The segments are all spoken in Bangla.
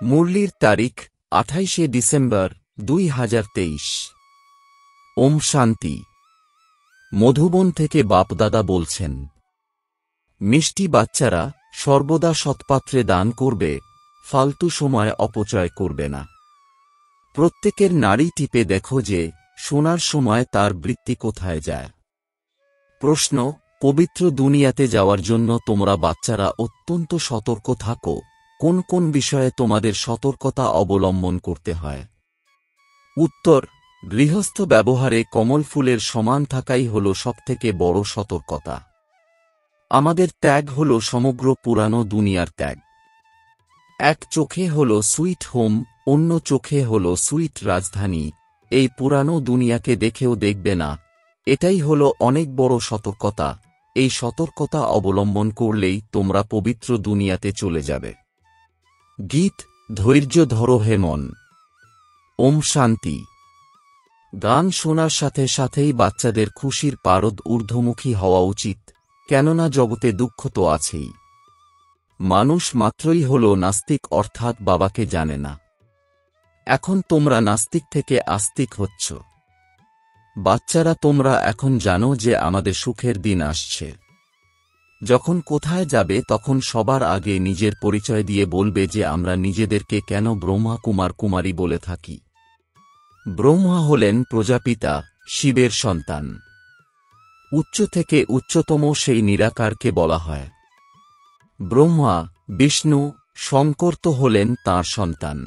মুরলির তারিখ 28 ডিসেম্বর 2023। ওম শান্তি। মধুবন থেকে বাপদাদা বলছেন, মিষ্টি বাচ্চারা সর্বদা সৎপাত্রে দান করবে, ফালতু সময় অপচয় করবে না। প্রত্যেকের নাড়ি টিপে দেখো যে শোনার সময় তার বৃত্তি কোথায় যায়। প্রশ্ন: পবিত্র দুনিয়াতে যাওয়ার জন্য তোমরা বাচ্চারা অত্যন্ত সতর্ক থাকো, কোন কোন বিষয়ে তোমাদের সতর্কতা অবলম্বন করতে হয়? উত্তর: গৃহস্থ ব্যবহারে কমল ফুলের সমান থাকাই হল সবথেকে বড় সতর্কতা। আমাদের ত্যাগ হল সমগ্র পুরানো দুনিয়ার ত্যাগ। এক চোখে হল সুইট হোম, অন্য চোখে হল সুইট রাজধানী। এই পুরানো দুনিয়াকে দেখেও দেখবে না, এটাই হল অনেক বড় সতর্কতা। এই সতর্কতা অবলম্বন করলেই তোমরা পবিত্র দুনিয়াতে চলে যাবে। গীত: ধৈর্য ধরো হে মন। ওম শান্তি। গান শোনার সাথে সাথেই বাচ্চাদের খুশির পারদ ঊর্ধ্বমুখী হওয়া উচিত, কেননা জগতে দুঃখ তো আছেই। মানুষ মাত্রই হল নাস্তিক, অর্থাৎ বাবাকে জানে না। এখন তোমরা নাস্তিক থেকে আস্তিক হচ্ছ। বাচ্চারা, তোমরা এখন জানো যে আমাদের সুখের দিন আসছে। যখন কোথায় যাবে তখন সবার আগে নিজের পরিচয় দিয়ে বলবে যে আমরা নিজেদেরকে কেন ব্রহ্মা কুমার কুমারী বলে থাকি। ব্রহ্মা হলেন প্রজাপিতা, শিবের সন্তান। উচ্চ থেকে উচ্চতম সেই নিরাকারকে বলা হয় ব্রহ্মা। বিষ্ণু, শঙ্কর তো হলেন তাঁর সন্তান।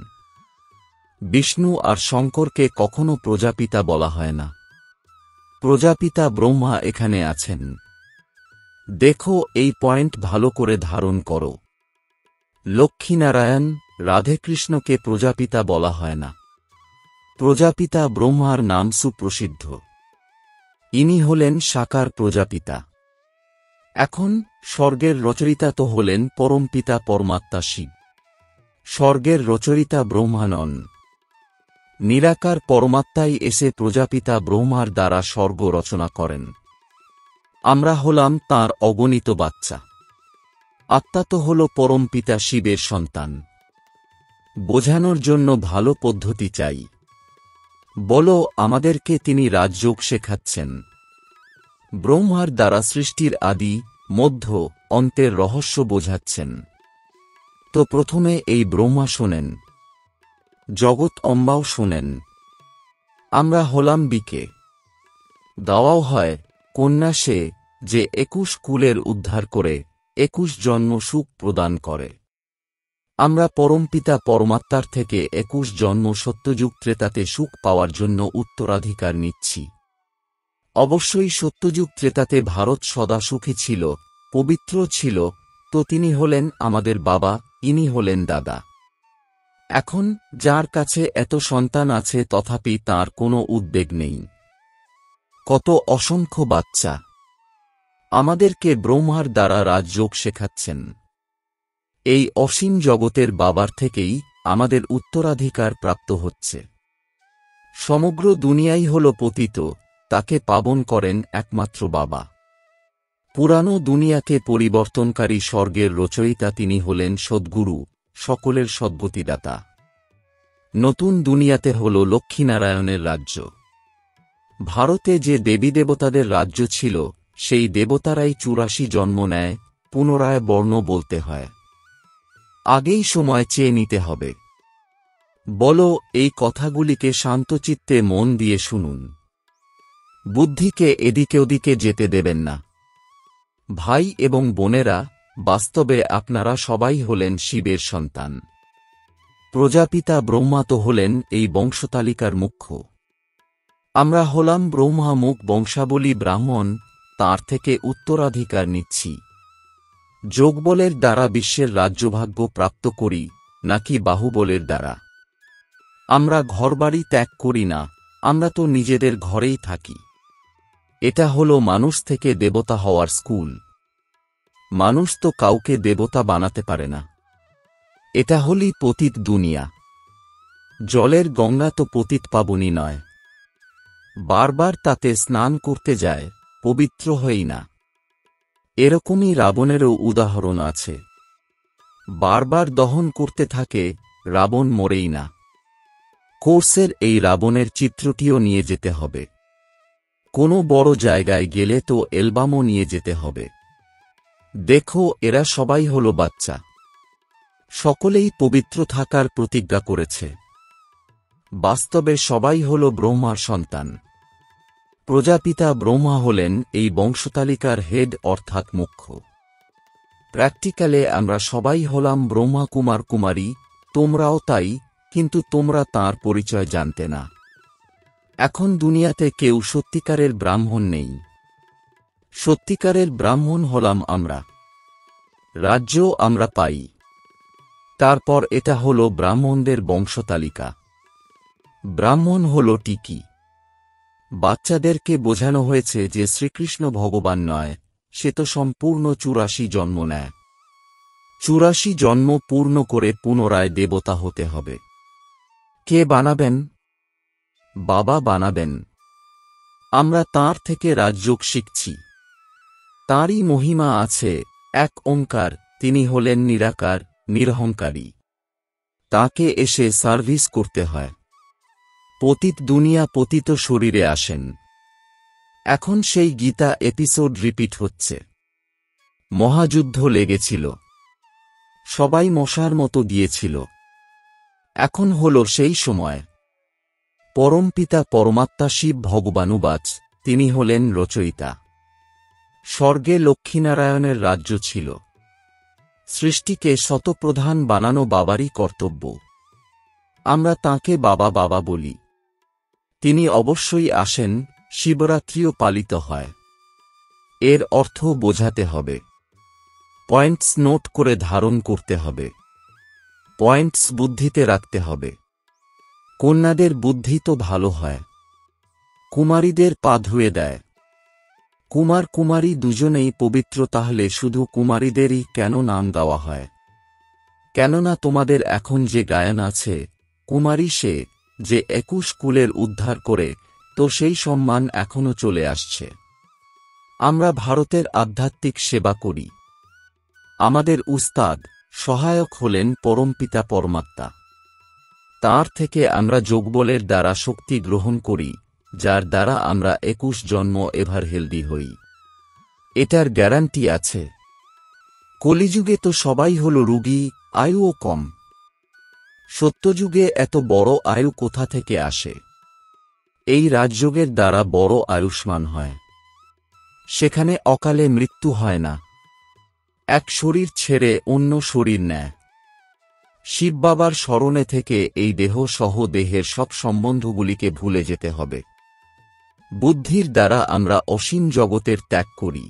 বিষ্ণু আর শঙ্করকে কখনো প্রজাপিতা বলা হয় না। প্রজাপিতা ব্রহ্মা এখানে আছেন। দেখো, এই পয়েন্ট ভালো করে ধারণ করো। লক্ষ্মীনারায়ণ, রাধেকৃষ্ণকে প্রজাপিতা বলা হয় না। প্রজাপিতা ব্রহ্মার নাম সুপ্রসিদ্ধ। ইনি হলেন সাকার প্রজাপিতা। এখন স্বর্গের রচয়িতা তো হলেন পরমপিতা পরমাত্মা শিব। স্বর্গের রচয়িতা ব্রহ্মা নন। নিরাকার পরমাত্মাই এসে প্রজাপিতা ব্রহ্মার দ্বারা স্বর্গ রচনা করেন। আমরা হলাম তাঁর অগণিত বাচ্চা। আত্মা তো হল পরমপিতা শিবের সন্তান। বোঝানোর জন্য ভালো পদ্ধতি চাই। বলো, আমাদেরকে তিনি রাজযোগ শেখাচ্ছেন। ব্রহ্মার দ্বারা সৃষ্টির আদি, মধ্য, অন্তের রহস্য বোঝাচ্ছেন। তো প্রথমে এই ব্রহ্মা শোনেন, জগৎ অম্বাও শোনেন। আমরা হলাম বিকে। দাওয়াও হয় কন্যা সে, যে 21 কুলের উদ্ধার করে 21 জন্ম সুখ প্রদান করে। আমরা পরমপিতা পরমাত্মার থেকে 21 জন্ম সত্যযুগ ত্রেতাতে সুখ পাওয়ার জন্য উত্তরাধিকার নিচ্ছি। অবশ্যই সত্যযুগ ত্রেতাতে ভারত সদা সুখী ছিল, পবিত্র ছিল, তো তিনি হলেন আমাদের বাবা, ইনি হলেন দাদা। এখন যার কাছে এত সন্তান আছে তথাপি তার কোনো উদ্বেগ নেই। কত অসংখ্য বাচ্চা আমাদেরকে ব্রহ্মার দ্বারা রাজযোগ শেখাচ্ছেন। এই অসীম জগতের বাবার থেকেই আমাদের উত্তরাধিকার প্রাপ্ত হচ্ছে। সমগ্র দুনিয়াই হল পতিত, তাকে পাবন করেন একমাত্র বাবা। পুরানো দুনিয়াকে পরিবর্তনকারী স্বর্গের রচয়িতা তিনি হলেন সদ্গুরু, সকলের সদ্গতিদাতা। নতুন দুনিয়াতে হল লক্ষ্মীনারায়ণের রাজ্য। ভারতে যে দেবী দেবতাদের রাজ্য ছিল, সেই দেবতারাই 84 জন্ম নেয়, পুনরায় বর্ণ বলতে হয়। আগেই সময় চেয়ে নিতে হবে। বলো, এই কথাগুলিকে শান্তচিত্তে মন দিয়ে শুনুন। বুদ্ধিকে এদিকে ওদিকে যেতে দেবেন না। ভাই এবং বোনেরা, বাস্তবে আপনারা সবাই হলেন শিবের সন্তান। প্রজাপিতা ব্রহ্মা তো হলেন এই বংশতালিকার মুখ্য। আমরা হলাম ব্রহ্মা মুখ বংশাবলী ব্রাহ্মণ, তার থেকে উত্তরাধিকার নিচ্ছি। যোগবলের দ্বারা বিশ্বের রাজ্যভাগ্য প্রাপ্ত করি, নাকি বাহুবলের দ্বারা? আমরা ঘরবাড়ি ত্যাগ করি না, আমরা তো নিজেদের ঘরেই থাকি। এটা হল মানুষ থেকে দেবতা হওয়ার স্কুল। মানুষ তো কাউকে দেবতা বানাতে পারে না। এটা হলই পতিত দুনিয়া। জলের গঙ্গা তো পতিত পাবনী নয়। বারবার তাতে স্নান করতে যায়, পবিত্র হই না। এরকমই রাবণেরও উদাহরণ আছে। বারবার দহন করতে থাকে, রাবণ মরেই না। কোর্সের এই রাবণের চিত্রটিও নিয়ে যেতে হবে। কোনো বড় জায়গায় গেলে তো অ্যালবামও নিয়ে যেতে হবে। দেখো, এরা সবাই হলো বাচ্চা। সকলেই পবিত্র থাকার প্রতিজ্ঞা করেছে। বাস্তবে সবাই হল ব্রহ্মার সন্তান। প্রজাপিতা ব্রহ্মা হলেন এই বংশতালিকার হেড অর্থাৎ মুখ্য। প্র্যাকটিক্যালে আমরা সবাই হলাম ব্রহ্মা কুমার কুমারী, তোমরাও তাই, কিন্তু তোমরা তাঁর পরিচয় জানতে না। এখন দুনিয়াতে কেউ সত্যিকারের ব্রাহ্মণ নেই। সত্যিকারের ব্রাহ্মণ হলাম আমরা। রাজ্য আমরা পাই। তারপর এটা হল ব্রাহ্মণদের বংশতালিকা। ব্রাহ্মণ হল টিকি। বাচ্চাদেরকে বোঝানো হয়েছে যে শ্রীকৃষ্ণ ভগবান নয়, সে তো সম্পূর্ণ ৮৪ জন্ম নেয়। ৮৪ জন্ম পূর্ণ করে পুনরায় দেবতা হতে হবে। কে বানাবেন? বাবা বানাবেন। আমরা তাঁর থেকে রাজযোগ শিখছি। তাঁরই মহিমা আছে, এক ওঙ্কার, তিনি হলেন নিরাকার, নিরহংকারী। তাঁকে এসে সার্ভিস করতে হয়। পতিত দুনিয়া পতিত শরীরে আসেন। এখন সেই গীতা এপিসোড রিপিট হচ্ছে। মহাযুদ্ধ লেগেছিল। সবাই মশার মতো দিয়েছিল। এখন হল সেই সময়। পরমপিতা পরমাত্মা শিব ভগবানুবাচ, তিনি হলেন রচয়িতা। স্বর্গে লক্ষ্মীনারায়ণের রাজ্য ছিল। সৃষ্টিকে শতপ্রধান বানানো বাবারই কর্তব্য। আমরা তাঁকে বাবা বাবা বলি। তিনি অবশ্যই আসেন, শিবরাত্রিও পালিত হয়। এর অর্থ বোঝাতে হবে। পয়েন্টস নোট করে ধারণ করতে হবে। পয়েন্টস বুদ্ধিতে রাখতে হবে। কন্যাদের বুদ্ধি তো ভালো হয়। কুমারীদের পা ধুয়ে দেয়। কুমার কুমারী দুজনেই পবিত্র, তাহলে শুধু কুমারীদেরই কেন নাম দেওয়া হয়? কেননা তোমাদের এখন যে গায়ন আছে, কুমারী সে, যে ২১ কুলের উদ্ধার করে, তো সেই সম্মান এখনো চলে আসছে। আমরা ভারতের আধ্যাত্মিক সেবা করি। আমাদের উস্তাদ, সহায়ক হলেন পরমপিতা পরমাত্মা। তাঁর থেকে আমরা যোগবলের দ্বারা শক্তি গ্রহণ করি, যার দ্বারা আমরা ২১ জন্ম এভার হেলদি হই। এটার গ্যারান্টি আছে। কলিযুগে তো সবাই হল রুগী, আয়ুও কম। সত্যযুগে এত বড় আয়ু কোথা থেকে আসে? এই রাজযোগের দ্বারা বড় আয়ুষ্মান হয়। সেখানে অকালে মৃত্যু হয় না। এক শরীর ছেড়ে অন্য শরীর নেয়। শিব বাবার স্মরণে থেকে এই দেহ সহ দেহের সব সম্বন্ধগুলিকে ভুলে যেতে হবে। বুদ্ধির দ্বারা আমরা অসীম জগতের ত্যাগ করি।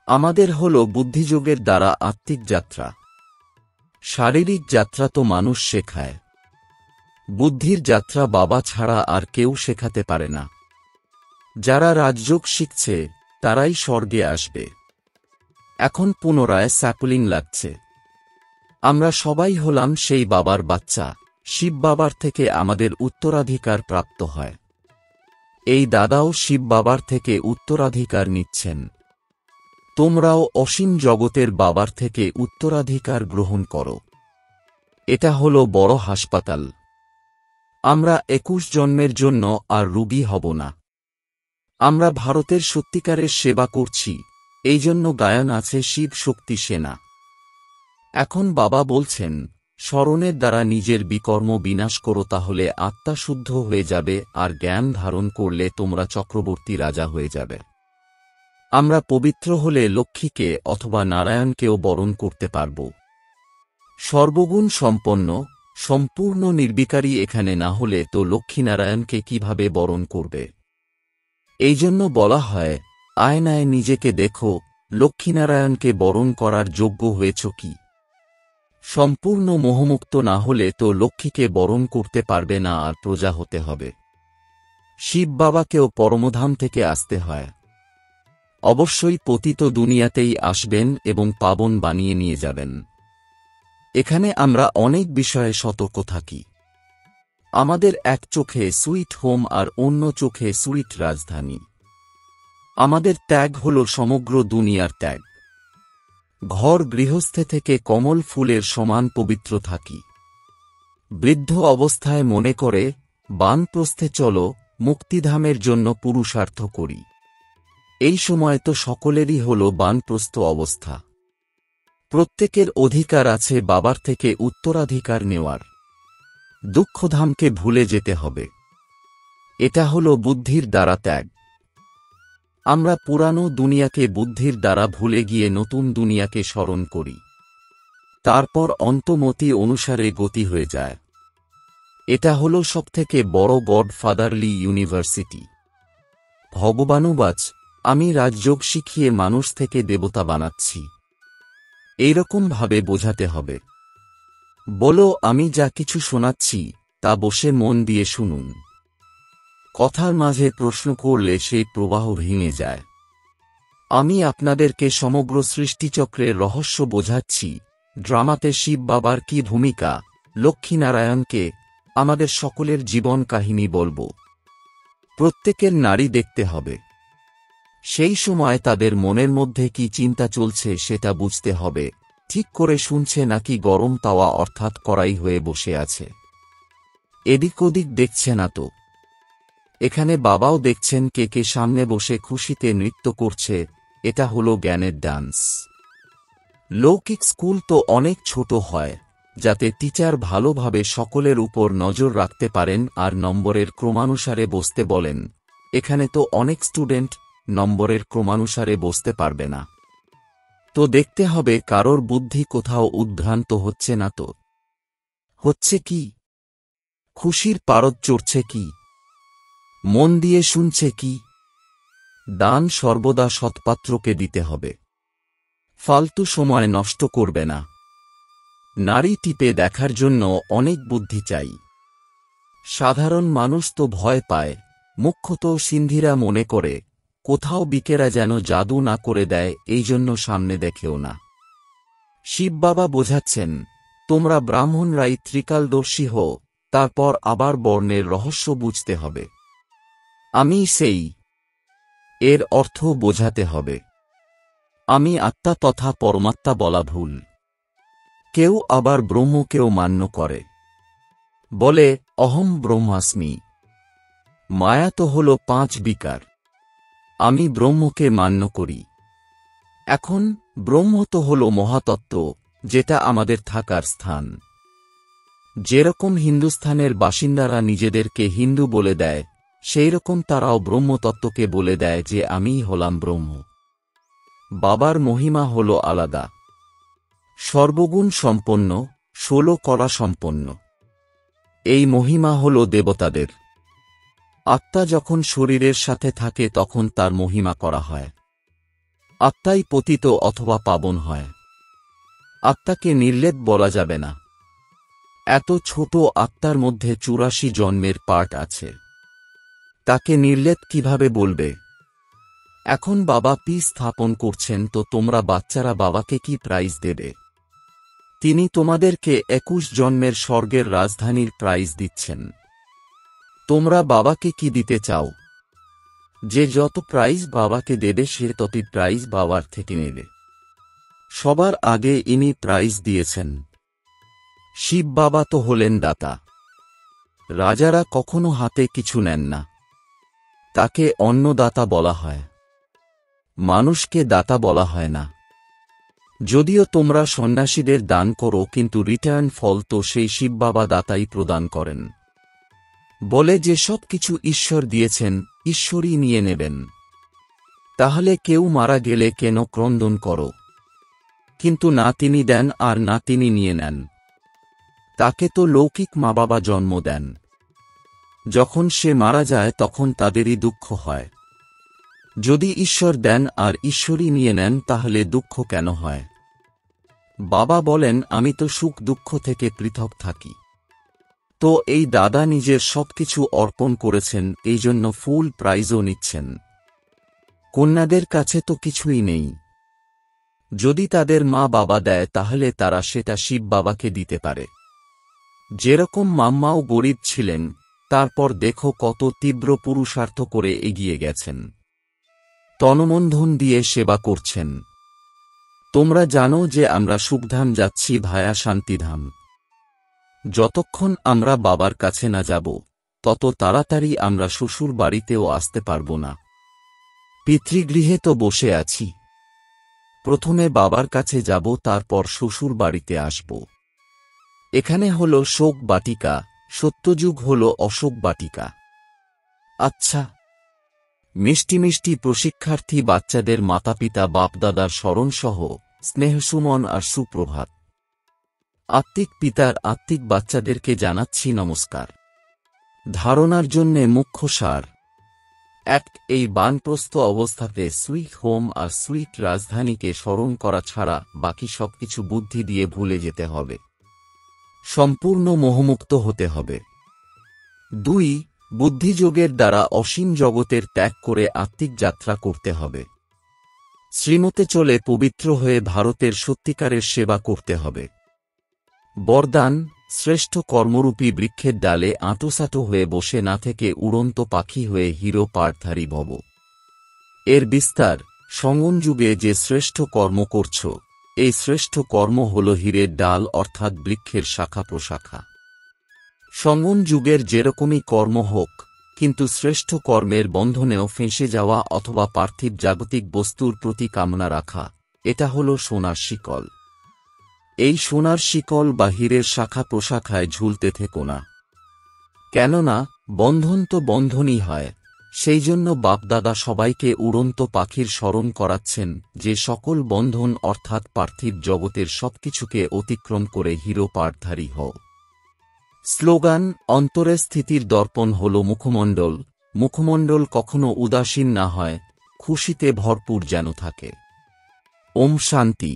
আমাদের হল বুদ্ধিযোগের দ্বারা আত্মিক যাত্রা। শারীরিক যাত্রা তো মানুষ শেখায়। বুদ্ধির যাত্রা বাবা ছাড়া আর কেউ শেখাতে পারে না। যারা রাজযোগ শিখছে তারাই স্বর্গে আসবে। এখন পুনরায় স্যাপলিং লাগছে। আমরা সবাই হলাম সেই বাবার বাচ্চা। শিব বাবার থেকে আমাদের উত্তরাধিকার প্রাপ্ত হয়। এই দাদাও শিব বাবার থেকে উত্তরাধিকার নিচ্ছেন। তোমরাও অসীম জগতের বাবার থেকে উত্তরাধিকার গ্রহণ করো। এটা হলো বড় হাসপাতাল। আমরা ২১ জন্মের জন্য আর রোগী হব না। আমরা ভারতের সত্যিকারের সেবা করছি, এই জন্য গায়ন আছে শিব শক্তি সেনা। এখন বাবা বলছেন, স্মরণের দ্বারা নিজের বিকর্ম বিনাশ করো, তাহলে আত্মা শুদ্ধ হয়ে যাবে, আর জ্ঞান ধারণ করলে তোমরা চক্রবর্তী রাজা হয়ে যাবে। আমরা পবিত্র হলে লক্ষ্মীকে অথবা নারায়ণকেও বরণ করতে পারব। সর্বগুণ সম্পন্ন, সম্পূর্ণ নির্বিকারী এখানে না হলে তো লক্ষ্মীনারায়ণকে কিভাবে বরণ করবে? এই জন্য বলা হয়, আয়নায় নিজেকে দেখো, লক্ষ্মীনারায়ণকে বরণ করার যোগ্য হয়েছ কি? সম্পূর্ণ মোহমুক্ত না হলে তো লক্ষ্মীকে বরণ করতে পারবে না, আর প্রজা হতে হবে। শিব বাবাকেও পরমধাম থেকে আসতে হয়। অবশ্যই পতিত দুনিয়াতেই আসবেন এবং পাবন বানিয়ে নিয়ে যাবেন। এখানে আমরা অনেক বিষয়ে সতর্ক থাকি। আমাদের এক চোখে সুইট হোম আর অন্য চোখে সুইট রাজধানী। আমাদের ত্যাগ হল সমগ্র দুনিয়ার ত্যাগ। ঘর গৃহস্থে থেকে কমল ফুলের সমান পবিত্র থাকি। বৃদ্ধ অবস্থায় মনে করে, বানপ্রস্থে চলো, মুক্তিধামের জন্য পুরুষার্থ করি। এই সময় তো সকলেরই হল বানপ্রস্থ অবস্থা। প্রত্যেকের অধিকার আছে বাবার থেকে উত্তরাধিকার নেওয়ার। দুঃখধামকে ভুলে যেতে হবে। এটা হল বুদ্ধির দ্বারা ত্যাগ। আমরা পুরানো দুনিয়াকে বুদ্ধির দ্বারা ভুলে গিয়ে নতুন দুনিয়াকে স্মরণ করি। তারপর অন্তমতি অনুসারে গতি হয়ে যায়। এটা হল সবথেকে বড় গডফাদারলি ইউনিভার্সিটি। ভগবানুবাচ, আমি রাজযোগ শিখিয়ে মানুষ থেকে দেবতা বানাচ্ছি। এইরকম ভাবে বোঝাতে হবে। বলো, আমি যা কিছু শোনাচ্ছি তা বসে মন দিয়ে শুনুন। কথার মাঝে প্রশ্ন করলে সেই প্রবাহ ভেঙে যায়। আমি আপনাদেরকে সমগ্র সৃষ্টিচক্রের রহস্য বোঝাচ্ছি। ড্রামাতে শিব বাবার কি ভূমিকা, লক্ষ্মীনারায়ণকে, আমাদের সকলের জীবন কাহিনী বলবো। প্রত্যেকের নারী দেখতে হবে। সেই সময় তাদের মনের মধ্যে কি চিন্তা চলছে সেটা বুঝতে হবে। ঠিক করে শুনছে নাকি গরম তাওয়া অর্থাৎ কড়াই হয়ে বসে আছে। এদিক ওদিক দেখছে না তো। এখানে বাবাও দেখছেন কে কে সামনে বসে খুশিতে নৃত্য করছে। এটা হলো জ্ঞানের ডান্স। লৌকিক স্কুল তো অনেক ছোট হয়, যাতে টিচার ভালোভাবে সকলের উপর নজর রাখতে পারেন আর নম্বরের ক্রমানুসারে বসতে বলেন। এখানে তো অনেক স্টুডেন্ট নম্বরের ক্রমানুসারে বসতে পারবে না। তো দেখতে হবে কারোর বুদ্ধি কোথাও উদ্ভ্রান্ত হচ্ছে না তো। হচ্ছে কি? খুশির পারদ চড়ছে কি? মন দিয়ে শুনছে কি? দান সর্বদা সৎপাত্রকে দিতে হবে। ফালতু সময় নষ্ট করবে না। নারী টিপে দেখার জন্য অনেক বুদ্ধি চাই। সাধারণ মানুষ তো ভয় পায়, মুখ্যত সিন্ধিরা মনে করে কোথাও বিকেরা যেন জাদু না করে দেয়, এই জন্য সামনে দেখেও না। শিব বাবা বোঝাচ্ছেন, তোমরা ব্রাহ্মণরাই ত্রিকালদর্শী হও, তারপর আবার বর্ণের রহস্য বুঝতে হবে। আমি সেই, এর অর্থ বোঝাতে হবে। আমি আত্মা তথা পরমাত্মা বলা ভুল। কেউ আবার ব্রহ্মকেও মান্য করে, বলে অহম ব্রহ্মাস্মি। মায়া তো হল 5 বিকার। আমি ব্রহ্মকে মান্য করি। এখন ব্রহ্ম তো হল মহাতত্ত্ব, যেটা আমাদের থাকার স্থান। যেরকম হিন্দুস্থানের বাসিন্দারা নিজেদেরকে হিন্দু বলে দেয়, সেই রকম তারাও ব্রহ্মতত্ত্বকে বলে দেয় যে আমিই হলাম ব্রহ্ম। বাবার মহিমা হল আলাদা। সর্বগুণ সম্পন্ন, 16 কলা সম্পন্ন। এই মহিমা হল দেবতাদের। আত্মা যখন শরীরের সাথে থাকে তখন তার মহিমা করা হয়। আত্মাই পতিত অথবা পাবন হয়। আত্মাকে নির্লেপ বলা যাবে না। এত ছোট আত্মার মধ্যে 84 জন্মের পার্ট আছে। তাকে নির্লেপ কিভাবে বলবে? এখন বাবা পি স্থাপন করছেন, তো তোমরা বাচ্চারা বাবাকে কি প্রাইজ দেবে? তিনি তোমাদেরকে 21 জন্মের স্বর্গের রাজধানীর প্রাইজ দিচ্ছেন। তোমরা বাবাকে কি দিতে চাও? যে যত প্রাইজ বাবাকে দেবে সে ততই প্রাইজ বাবার থেকে নেবে। সবার আগে ইনি প্রাইজ দিয়েছেন। শিব বাবা তো হলেন দাতা। রাজারা কখনো হাতে কিছু নেন না। তাকে অন্নদাতা বলা হয়। মানুষকে দাতা বলা হয় না। যদিও তোমরা সন্ন্যাসীদের দান করো, কিন্তু রিটার্ন ফল তো সেই শিব বাবা দাতাই প্রদান করেন। বলে যে সব কিছু ঈশ্বর দিয়েছেন, ঈশ্বরই নিয়ে নেবেন। তাহলে কেউ মারা গেলে কেন ক্রন্দন করো? কিন্তু না তিনি দেন আর না তিনি নিয়ে নেন। তাকে তো লৌকিক মা বাবা জন্ম দেন। যখন সে মারা যায় তখন তাদেরই দুঃখ হয়। যদি ঈশ্বর দেন আর ঈশ্বরই নিয়ে নেন তাহলে দুঃখ কেন হয়? বাবা বলেন, আমি তো সুখ দুঃখ থেকে পৃথক থাকি। তো এই দাদা নিজের সবকিছু অর্পণ করেছেন, এই জন্য ফুল প্রাইজও নিচ্ছেন। কন্যাদের কাছে তো কিছুই নেই। যদি তাদের মা বাবা দেয় তাহলে তারা সেটা শিব বাবাকে দিতে পারে। যেরকম মাম্মাও গরিব ছিলেন, তারপর দেখো কত তীব্র পুরুষার্থ করে এগিয়ে গেছেন। তনমন্ধন দিয়ে সেবা করছেন। তোমরা জানো যে আমরা সুখধাম যাচ্ছি ভায়া শান্তিধাম। যতক্ষণ আমরা বাবার কাছে না যাব তত তাড়াতাড়ি আমরা শ্বশুর বাড়িতেও আসতে পারব না। পিতৃগৃহে তো বসে আছি, প্রথমে বাবার কাছে যাব, তারপর শ্বশুর বাড়িতে আসব। এখানে হল শোক বাটিকা, সত্যযুগ হল অশোক বাটিকা। আচ্ছা। মিষ্টি মিষ্টি প্রশিক্ষার্থী বাচ্চাদের মাতাপিতা বাপদাদার স্মরণসহ স্নেহসুমন আর সুপ্রভাত। আত্মিক পিতার আত্মিক বাচ্চাদেরকে জানাচ্ছি নমস্কার। ধারণার জন্যে মুখ্য সার। এই বানপ্রস্থ অবস্থাতে সুইট হোম আর সুইট রাজধানীকে স্মরণ করা ছাড়া বাকি সবকিছু বুদ্ধি দিয়ে ভুলে যেতে হবে, সম্পূর্ণ মোহমুক্ত হতে হবে। 2. বুদ্ধিযোগের দ্বারা অসীম জগতের ত্যাগ করে আত্মিক যাত্রা করতে হবে। শ্রীমতে চলে পবিত্র হয়ে ভারতের সত্যিকারের সেবা করতে হবে। বরদান, শ্রেষ্ঠ কর্মরূপী বৃক্ষের ডালে আঁটোসাঁটো হয়ে বসে না থেকে উড়ন্ত পাখি হয়ে হিরো পাঠধারী ভব। এর বিস্তার, সঙ্গম যুগে যে শ্রেষ্ঠ কর্ম করছ, এই শ্রেষ্ঠ কর্ম হল হীরের ডাল অর্থাৎ বৃক্ষের শাখা প্রশাখা। সঙ্গম যুগের যেরকমই কর্ম হোক, কিন্তু শ্রেষ্ঠ কর্মের বন্ধনেও ফেঁসে যাওয়া অথবা পার্থিব জাগতিক বস্তুর প্রতি কামনা রাখা, এটা হল সোনার শিকল। এই সোনার শিকল বা হীরের শাখা প্রশাখায় ঝুলতে থেকো না, কেননা বন্ধন তো বন্ধনই হয়। সেই জন্য বাপদাদা সবাইকে উড়ন্ত পাখির স্মরণ করাচ্ছেন যে সকল বন্ধন অর্থাৎ পার্থিব জগতের সবকিছুকে অতিক্রম করে হিরো পাঠধারী হও। স্লোগান, অন্তরে স্থিতির দর্পণ হল মুখমণ্ডল। মুখমণ্ডল কখনো উদাসীন না হয়, খুশিতে ভরপুর যেন থাকে। ওম শান্তি।